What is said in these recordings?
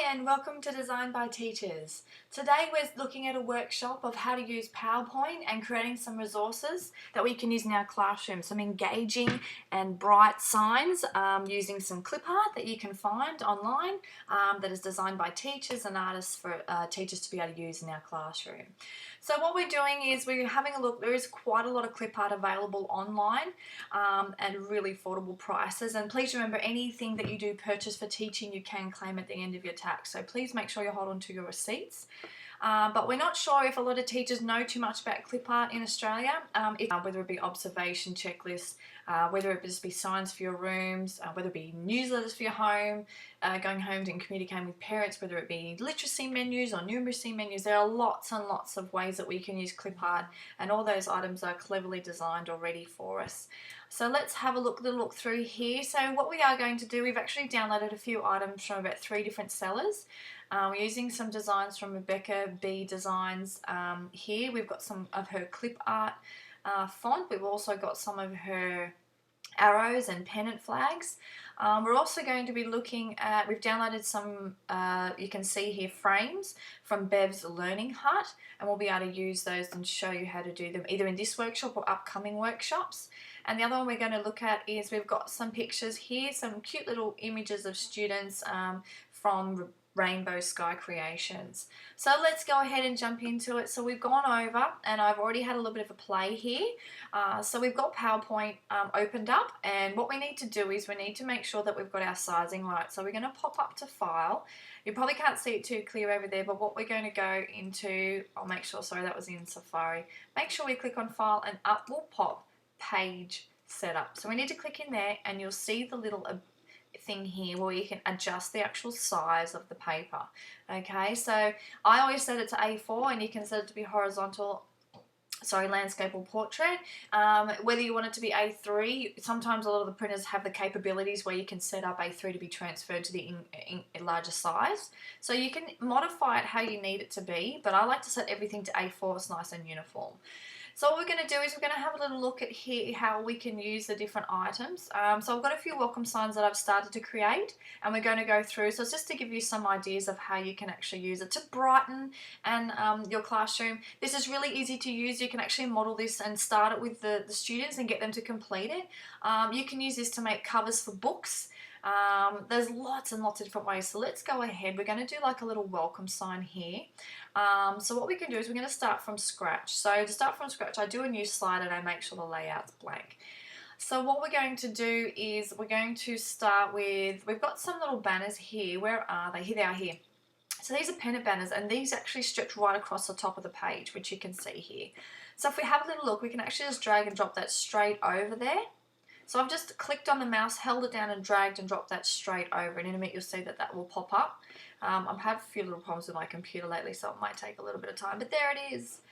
Hi and welcome to Design by Teachers. Today we're looking at a workshop of how to use PowerPoint and creating some resources that we can use in our classroom. Some engaging and bright signs using some clip art that you can find online that is designed by teachers and artists for teachers to be able to use in our classroom. So what we're doing is we're having a look. There is quite a lot of clip art available online at really affordable prices, and please remember anything that you do purchase for teaching you can claim at the end of your tax, so please make sure you hold on to your receipts. But we're not sure if a lot of teachers know too much about clip art in Australia, whether it be observation checklists, whether it just be signs for your rooms, whether it be newsletters for your home, going home and communicating with parents, whether it be literacy menus or numeracy menus. There are lots and lots of ways that we can use clip art, and all those items are cleverly designed already for us. So let's have a look through here. So what we are going to do, we've actually downloaded a few items from about 3 different sellers. We're using some designs from Rebecca B Designs here. We've got some of her clip art font. We've also got some of her arrows and pennant flags. We're also going to be looking at, we've downloaded some, you can see here, frames from Bev's Learning Hut, and we'll be able to use those and show you how to do them either in this workshop or upcoming workshops. And the other one we're going to look at is we've got some pictures here, some cute little images of students from Rainbow Sky Creations. So let's go ahead and jump into it. So we've gone over, and I've already had a little bit of a play here. So we've got PowerPoint opened up, and what we need to do is we need to make sure that we've got our sizing right. So we're going to pop up to File. You probably can't see it too clear over there, but what we're going to go into, I'll make sure, sorry, that was in Safari. Make sure we click on File, and up will pop Page Setup. So we need to click in there, and you'll see the little thing here where you can adjust the actual size of the paper. Okay, so I always set it to A4, and you can set it to be horizontal, landscape or portrait. Whether you want it to be A3, sometimes a lot of the printers have the capabilities where you can set up A3 to be transferred to the larger size. So you can modify it how you need it to be, but I like to set everything to A4. It's nice and uniform. So what we're going to do is we're going to have a little look at here how we can use the different items. So I've got a few welcome signs that I've started to create, and we're going to go through. So it's just to give you some ideas of how you can actually use it to brighten and your classroom. This is really easy to use. You can actually model this and start it with the students and get them to complete it. You can use this to make covers for books. There's lots and lots of different ways. So let's go ahead. We're going to do like a little welcome sign here. So what we can do is we're going to start from scratch. So to start from scratch, I do a new slide and I make sure the layout's blank. So what we're going to do is we're going to start with, we've got some little banners here. Where are they? Here they are here. So these are pennant banners, and these actually stretch right across the top of the page, which you can see here. So if we have a little look, we can actually just drag and drop that straight over there. So I've just clicked on the mouse, held it down and dragged and dropped that straight over, and in a minute you'll see that that will pop up. I've had a few little problems with my computer lately, so it might take a little bit of time, but there it is.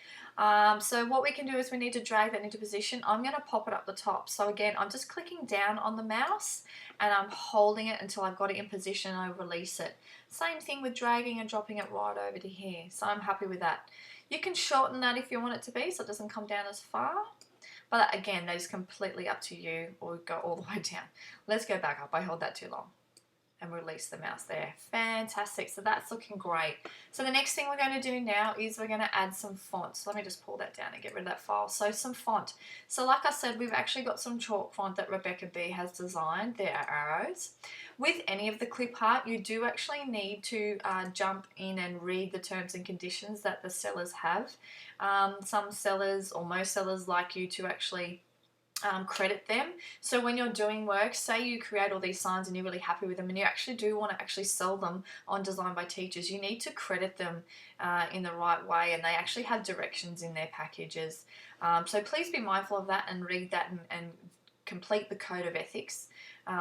So what we can do is we need to drag that into position. I'm going to pop it up the top. So again, I'm just clicking down on the mouse and I'm holding it until I've got it in position and I release it. Same thing with dragging and dropping it right over to here. So I'm happy with that. You can shorten that if you want it to be so it doesn't come down as far. But again, that is completely up to you, or go all the way down. Let's go back up. I held that too long. And release the mouse there. Fantastic. So that's looking great. So the next thing we're going to do now is we're going to add some font. So let me just pull that down and get rid of that file. So some font. So like I said, we've actually got some chalk font that Rebecca B has designed. There are arrows. With any of the clip art, you do actually need to jump in and read the terms and conditions that the sellers have. Some sellers, or most sellers, like you to actually credit them. So when you're doing work, say you create all these signs and you're really happy with them and you actually do want to actually sell them on Design by Teachers, you need to credit them in the right way, and they actually have directions in their packages. So please be mindful of that and read that and complete the code of ethics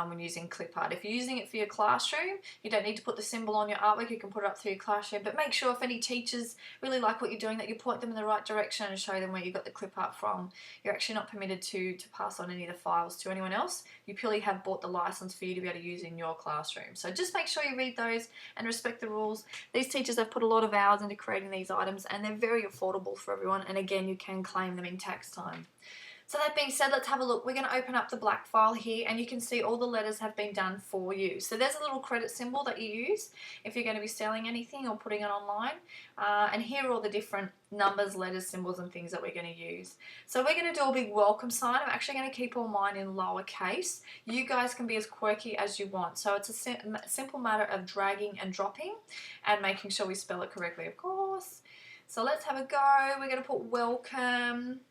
when using clip art. If you're using it for your classroom, you don't need to put the symbol on your artwork. You can put it up through your classroom, but make sure if any teachers really like what you're doing that you point them in the right direction and show them where you got the clip art from. You're actually not permitted to pass on any of the files to anyone else. You purely have bought the license for you to be able to use in your classroom. So just make sure you read those and respect the rules. These teachers have put a lot of hours into creating these items, and they're very affordable for everyone, and again, you can claim them in tax time. So that being said, let's have a look. We're going to open up the black file here and you can see all the letters have been done for you. So there's a little credit symbol that you use if you're going to be selling anything or putting it online. And here are all the different numbers, letters, symbols and things that we're going to use. So we're going to do a big welcome sign. I'm actually going to keep all mine in lowercase. You guys can be as quirky as you want. So it's a simple matter of dragging and dropping and making sure we spell it correctly, of course. So let's have a go. We're going to put welcome.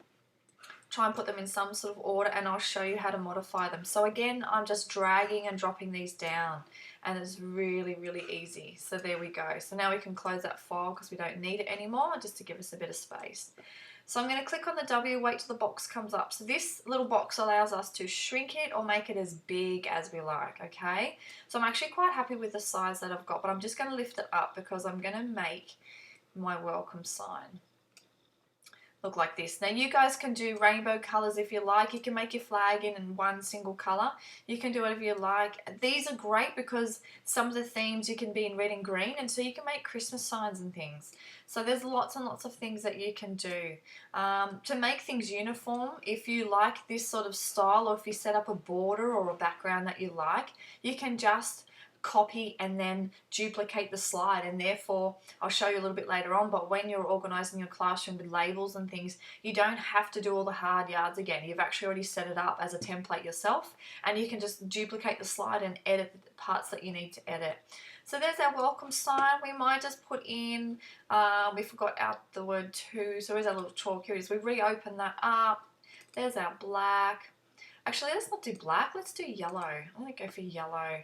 Try and put them in some sort of order and I'll show you how to modify them. So again, I'm just dragging and dropping these down and it's really, really easy. So there we go. So now we can close that file because we don't need it anymore, just to give us a bit of space. So I'm going to click on the W, wait till the box comes up. So this little box allows us to shrink it or make it as big as we like, okay? So I'm actually quite happy with the size that I've got, but I'm just going to lift it up because I'm going to make my welcome sign look like this. Now you guys can do rainbow colors if you like. You can make your flag in one single color. You can do whatever you like. These are great because some of the themes you can be in red and green, and so you can make Christmas signs and things. So there's lots and lots of things that you can do. To make things uniform, if you like this sort of style or if you set up a border or a background that you like, you can just copy and then duplicate the slide, and therefore I'll show you a little bit later on, but when you're organizing your classroom with labels and things, you don't have to do all the hard yards again. You've actually already set it up as a template yourself and you can just duplicate the slide and edit the parts that you need to edit. So there's our welcome sign. We might just put in, we forgot out the word to, so there's our little chalk. Here it is. We reopen that up. There's our black. Actually, let's not do black, let's do yellow. I'm going to go for yellow.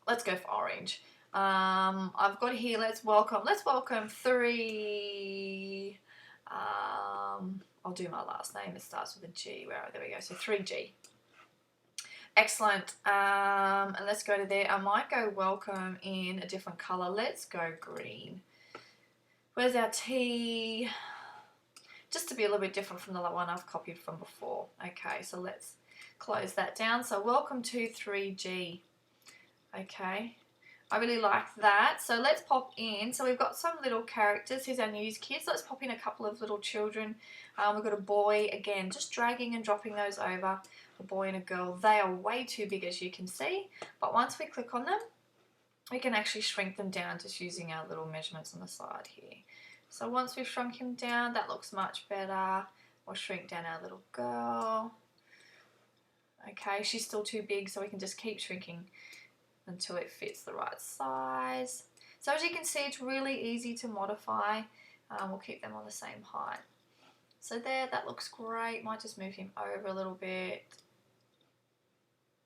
Let's go for orange. I've got here, let's welcome 3, I'll do my last name, it starts with a G, there we go, so 3G. Excellent, and let's go to there. I might go welcome in a different color, let's go green. Where's our T? Just to be a little bit different from the one I've copied from before. Okay, so let's close that down. So welcome to 3G. Okay, I really like that. So let's pop in. So we've got some little characters. Here's our news kids. Let's pop in a couple of little children. We've got a boy. Again, just dragging and dropping those over. A boy and a girl. They are way too big, as you can see. But once we click on them, we can actually shrink them down just using our little measurements on the side here. So once we've shrunk him down, that looks much better. We'll shrink down our little girl. Okay, she's still too big, so we can just keep shrinking until it fits the right size. So as you can see, it's really easy to modify. We'll keep them on the same height. So there, that looks great. Might just move him over a little bit.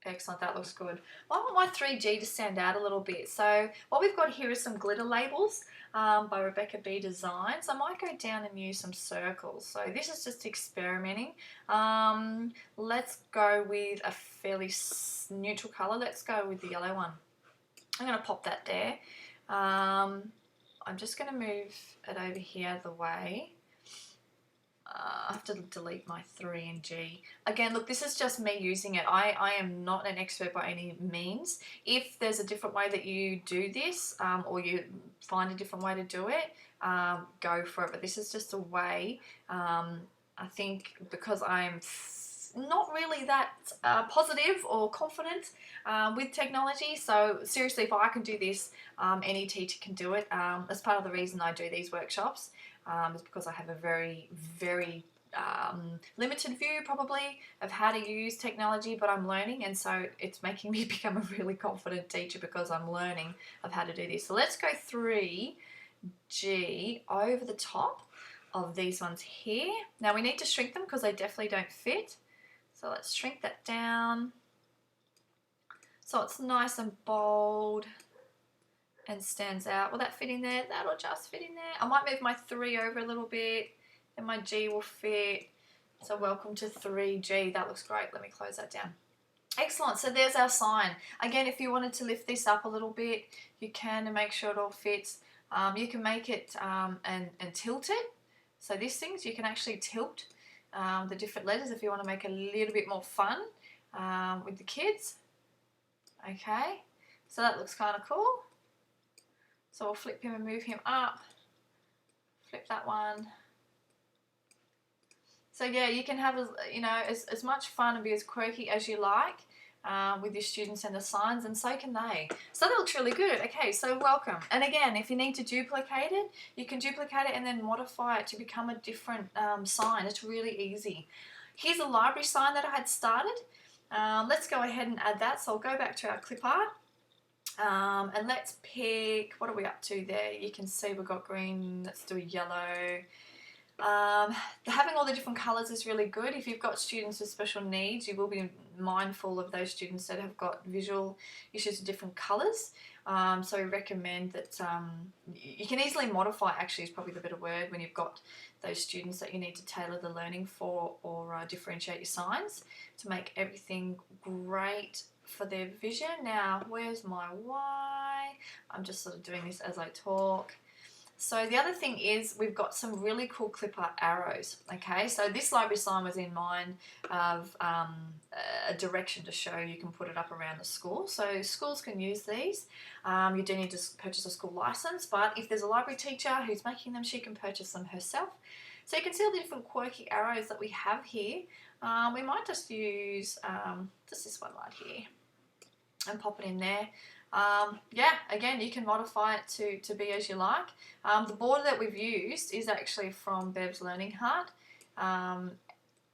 Excellent, that looks good. I want my 3G to stand out a little bit. So what we've got here is some glitter labels by Rebecca B Designs. I might go down and use some circles. So this is just experimenting. Let's go with a fairly neutral color. Let's go with the yellow one. I'm going to pop that there. I'm just going to move it over here the way. I have to delete my 3 and G. Again, look, this is just me using it. I am not an expert by any means. If there's a different way that you do this, or you find a different way to do it, go for it. But this is just a way, I think, because I'm not really that positive or confident with technology. So seriously, if I can do this, any teacher can do it. That's part of the reason I do these workshops. Is because I have a very, very limited view probably of how to use technology, but I'm learning, and so it's making me become a really confident teacher because I'm learning of how to do this. So let's go 3G over the top of these ones here. Now we need to shrink them because they definitely don't fit. So let's shrink that down so it's nice and bold and stands out. Will that fit in there? That'll just fit in there. I might move my 3 over a little bit and my G will fit. So welcome to 3G. That looks great. Let me close that down. Excellent. So there's our sign. Again, if you wanted to lift this up a little bit, you can to make sure it all fits. You can make it and tilt it. So these things, you can actually tilt the different letters if you want to make it a little bit more fun with the kids. Okay. So that looks kind of cool. So we'll flip him and move him up, flip that one. So yeah, you can have as much fun and be as quirky as you like with your students and the signs, and so can they. So that looks really good. Okay, so welcome. And again, if you need to duplicate it, you can duplicate it and then modify it to become a different sign. It's really easy. Here's a library sign that I had started. Let's go ahead and add that. So I'll go back to our clip art. And let's pick, what are we up to there? You can see we've got green, let's do a yellow. Having all the different colours is really good. If you've got students with special needs, you will be mindful of those students that have got visual issues with different colours. So we recommend that you can easily modify, actually is probably the better word, when you've got those students that you need to tailor the learning for, or differentiate your signs to make everything great for their vision. Now, where's my Y? I'm just sort of doing this as I talk. So the other thing is we've got some really cool clip art arrows, okay? So this library sign was in mind of a direction to show you can put it up around the school. So schools can use these. You do need to purchase a school license, but if there's a library teacher who's making them, she can purchase them herself. So you can see all the different quirky arrows that we have here. We might just use just this one right here and pop it in there. Yeah, again, you can modify it to be as you like. The border that we've used is actually from Bev's Learning Heart.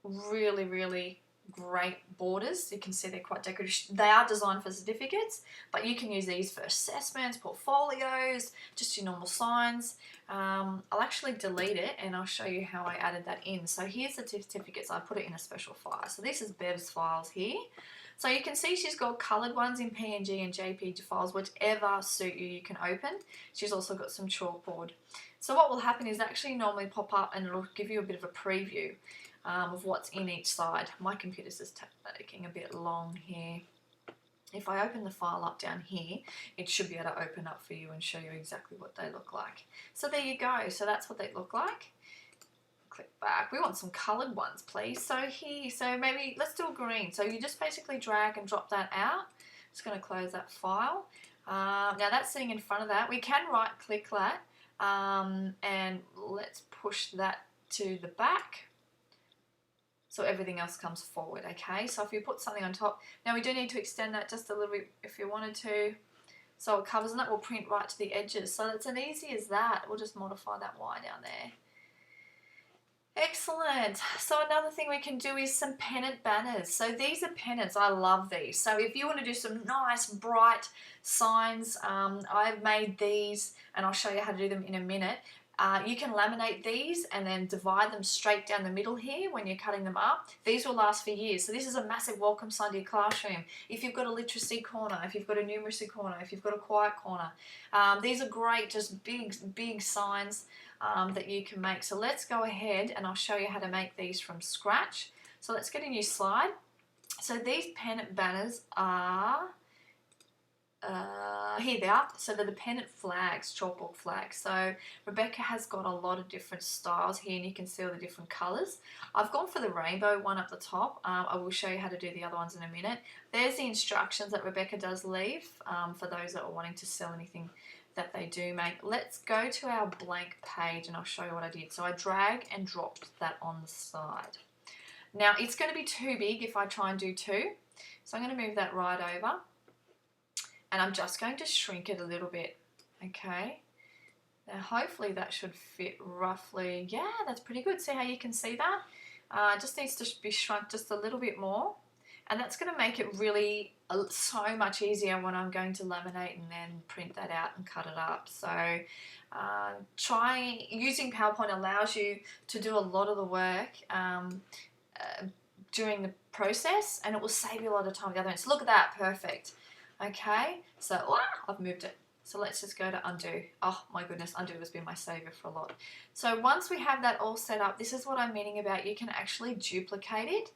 Really, really great borders. You can see they're quite decorative. They are designed for certificates, but you can use these for assessments, portfolios, just your normal signs. I'll actually delete it and I'll show you how I added that in. So here's the certificates. I put it in a special file. So this is Bev's files here. So you can see she's got coloured ones in PNG and JPG files, whichever suit you, you can open. She's also got some chalkboard. So what will happen is actually normally pop up and it'll give you a bit of a preview of what's in each side. My computer's just taking a bit long here. If I open the file up down here, it should be able to open up for you and show you exactly what they look like. So there you go. So that's what they look like. Click back. We want some coloured ones, please. So here, so maybe let's do a green. So you just basically drag and drop that out. Just going to close that file. Now that's sitting in front of that. We can right click that and let's push that to the back so everything else comes forward. Okay, so if you put something on top, now we do need to extend that just a little bit if you wanted to, so it covers, and that will print right to the edges. So it's as easy as that. We'll just modify that Y down there. Excellent. So another thing we can do is some pennant banners. So these are pennants. I love these. So if you want to do some nice bright signs, I've made these and I'll show you how to do them in a minute. You can laminate these and then divide them straight down the middle here when you're cutting them up. These will last for years. So this is a massive welcome sign to your classroom. If you've got a literacy corner, if you've got a numeracy corner, if you've got a quiet corner. These are great, just big signs that you can make. So let's go ahead and I'll show you how to make these from scratch. So let's get a new slide. So these pennant banners are here they are. So they're the pennant flags, chalkboard flags. So Rebecca has got a lot of different styles here, and you can see all the different colours. I've gone for the rainbow one up the top. I will show you how to do the other ones in a minute. There's the instructions that Rebecca does leave for those that are wanting to sell anything that they do make. Let's go to our blank page and I'll show you what I did. So I drag and dropped that on the side. Now it's going to be too big if I try and do two. So I'm going to move that right over. And I'm just going to shrink it a little bit, okay? Now hopefully that should fit roughly. Yeah, that's pretty good. See how you can see that? It just needs to be shrunk just a little bit more. And that's going to make it really so much easier when I'm going to laminate and then print that out and cut it up. So using PowerPoint allows you to do a lot of the work during the process, and it will save you a lot of time with the other end. So look at that, perfect. Okay, so I've moved it. So let's just go to undo. Oh my goodness, undo has been my savior for a lot. So once we have that all set up, this is what I'm meaning about you can actually duplicate it.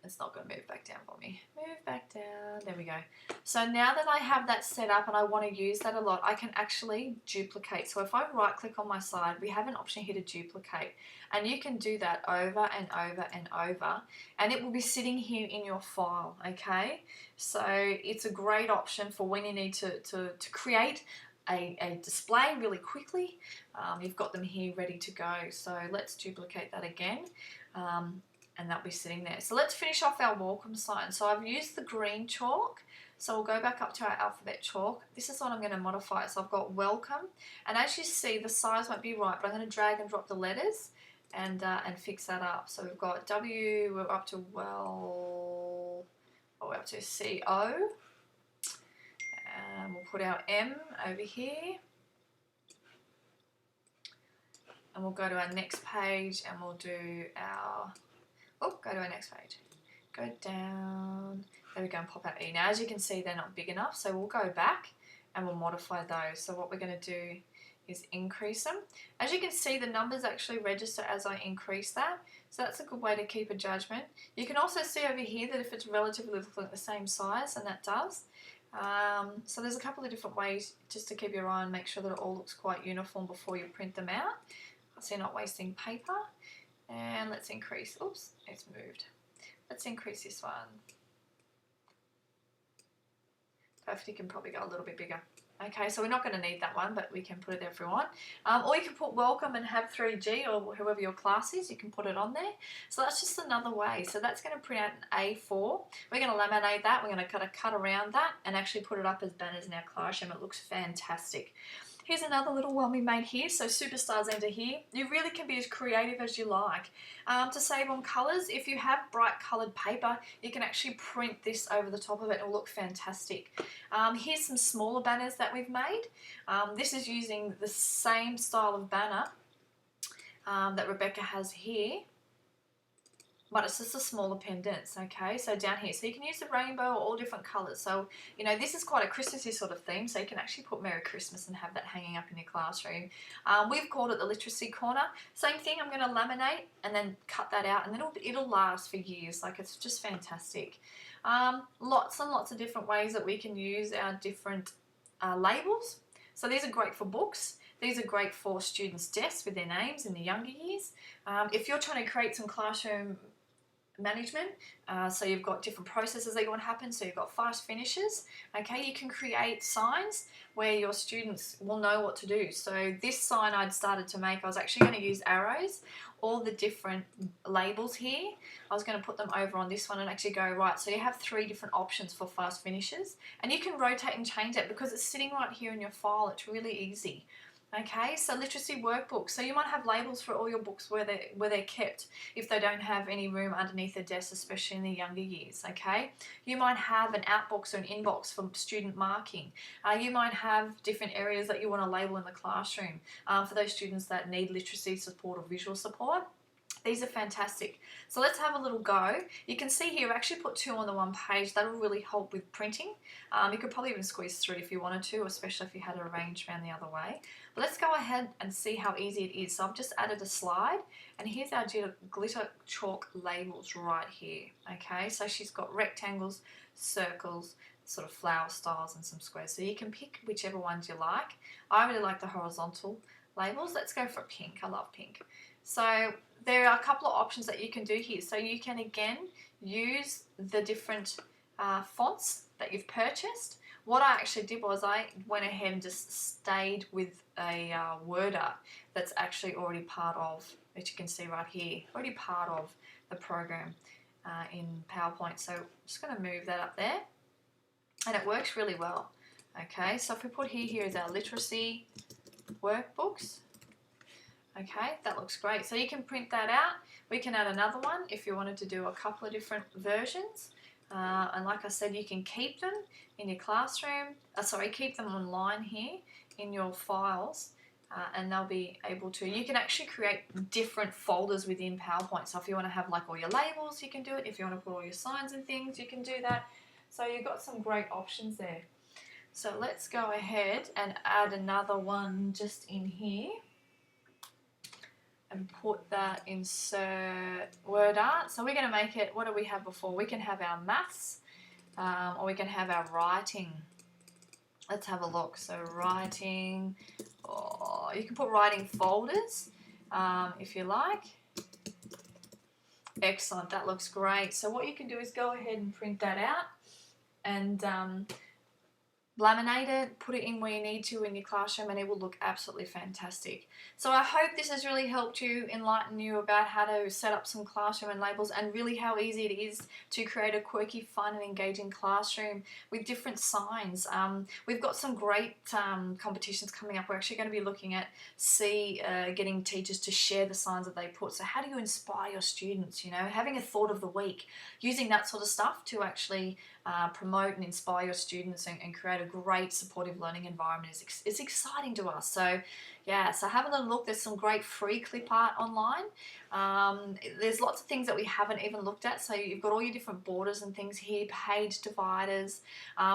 It's not going to move back down for me. Move back down. There we go. So now that I have that set up and I want to use that a lot, I can actually duplicate. So if I right click on my side, we have an option here to duplicate. And you can do that over and over and over. And it will be sitting here in your file, okay? So it's a great option for when you need to create a display really quickly. You've got them here ready to go. So let's duplicate that again. And that'll be sitting there. So let's finish off our welcome sign. So I've used the green chalk. So we'll go back up to our alphabet chalk. This is what I'm going to modify. So I've got welcome. And as you see, the size won't be right, but I'm going to drag and drop the letters and fix that up. So we've got W, we're up to we're up to C-O. And we'll put our M over here. And we'll go to our next page and we'll do our, go to our next page. Go down, there we go, and pop out E. Now as you can see, they're not big enough, so we'll go back and we'll modify those. So what we're going to do is increase them. As you can see, the numbers actually register as I increase that, so that's a good way to keep a judgment. You can also see over here that if it's relatively the same size, and that does. So there's a couple of different ways just to keep your eye and make sure that it all looks quite uniform before you print them out, so you're not wasting paper. And let's increase, oops, it's moved. Let's increase this one. Perfect, you can probably go a little bit bigger. Okay, so we're not going to need that one, but we can put it there if we want. Or you can put welcome and have 3G, or whoever your class is, you can put it on there. So that's just another way. So that's going to print out an A4. We're going to laminate that. We're going to cut around that and actually put it up as banners in our classroom. It looks fantastic. Here's another little one we made here, so superstars enter here. You really can be as creative as you like. To save on colours, if you have bright coloured paper, you can actually print this over the top of it. It'll look fantastic. Here's some smaller banners that we've made. This is using the same style of banner that Rebecca has here, but it's just a smaller pendants, okay? So down here, so you can use the rainbow or all different colours. So, you know, this is quite a Christmassy sort of theme, so you can actually put Merry Christmas and have that hanging up in your classroom. We've called it the literacy corner. Same thing, I'm going to laminate and then cut that out, and it'll last for years. Like, it's just fantastic. Lots and lots of different ways that we can use our different labels. So these are great for books. These are great for students' desks with their names in the younger years. If you're trying to create some classroom management, so you've got different processes that you want to happen, so you've got fast finishes, okay, you can create signs where your students will know what to do. So this sign I'd started to make, I was actually going to use arrows, all the different labels here, I was going to put them over on this one and actually go, right, so you have 3 different options for fast finishes, and you can rotate and change it because it's sitting right here in your file. It's really easy. Okay, so literacy workbooks. So you might have labels for all your books where they're kept if they don't have any room underneath the desk, especially in the younger years. Okay, you might have an outbox or an inbox for student marking. You might have different areas that you want to label in the classroom for those students that need literacy support or visual support. These are fantastic. So let's have a little go. You can see here I've actually put 2 on the one page. That'll really help with printing. You could probably even squeeze through it if you wanted to, especially if you had it arranged around the other way. But let's go ahead and see how easy it is. So I've just added a slide, and here's our glitter chalk labels right here. Okay, so she's got rectangles, circles, sort of flower styles, and some squares. So you can pick whichever ones you like. I really like the horizontal labels. Let's go for pink. I love pink. So there are a couple of options that you can do here. So you can again use the different fonts that you've purchased. What I actually did was I went ahead and just stayed with a word art that's actually already part of, as you can see right here, already part of the program in PowerPoint. So I'm just going to move that up there, and it works really well. Okay, so if we put here is our literacy workbooks. Okay, that looks great. So you can print that out. We can add another one if you wanted to do a couple of different versions. And like I said, you can keep them in your classroom. Keep them online here in your files, and they'll be able to. You can actually create different folders within PowerPoint. So if you want to have like all your labels, you can do it. If you want to put all your signs and things, you can do that. So you've got some great options there. So let's go ahead and add another one just in here, and put that insert word art. So we're going to make it, what do we have before? We can have our maths, or we can have our writing. Let's have a look. So writing, or you can put writing folders if you like. Excellent, that looks great. So what you can do is go ahead and print that out, and laminate it, put it in where you need to in your classroom, and it will look absolutely fantastic. So I hope this has really helped you, enlighten you about how to set up some classroom and labels, and really how easy it is to create a quirky, fun and engaging classroom with different signs. We've got some great competitions coming up. We're actually going to be looking at getting teachers to share the signs that they put. So how do you inspire your students, having a thought of the week, using that sort of stuff to actually promote and inspire your students and create a great supportive learning environment is exciting to us. So yeah, so have a little look. There's some great free clip art online. There's lots of things that we haven't even looked at. So you've got all your different borders and things here, page dividers.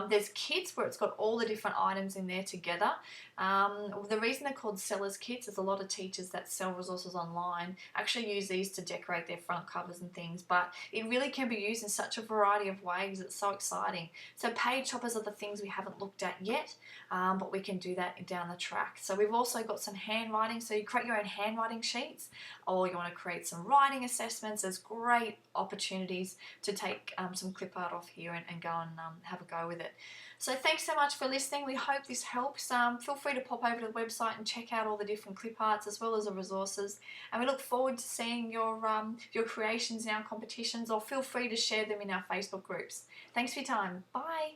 There's kits where it's got all the different items in there together. The reason they're called sellers kits is a lot of teachers that sell resources online actually use these to decorate their front covers and things, but it really can be used in such a variety of ways. It's so exciting. So page toppers are the things we haven't looked at yet, but we can do that down the track. So we've also got some handwriting, so you create your own handwriting sheets, or you want to create some writing assessments. There's great opportunities to take some clip art off here and go and have a go with it. So thanks so much for listening. We hope this helps. Feel free to pop over to the website and check out all the different clip arts as well as the resources. And we look forward to seeing your creations in our competitions, or feel free to share them in our Facebook groups. Thanks for your time. Bye.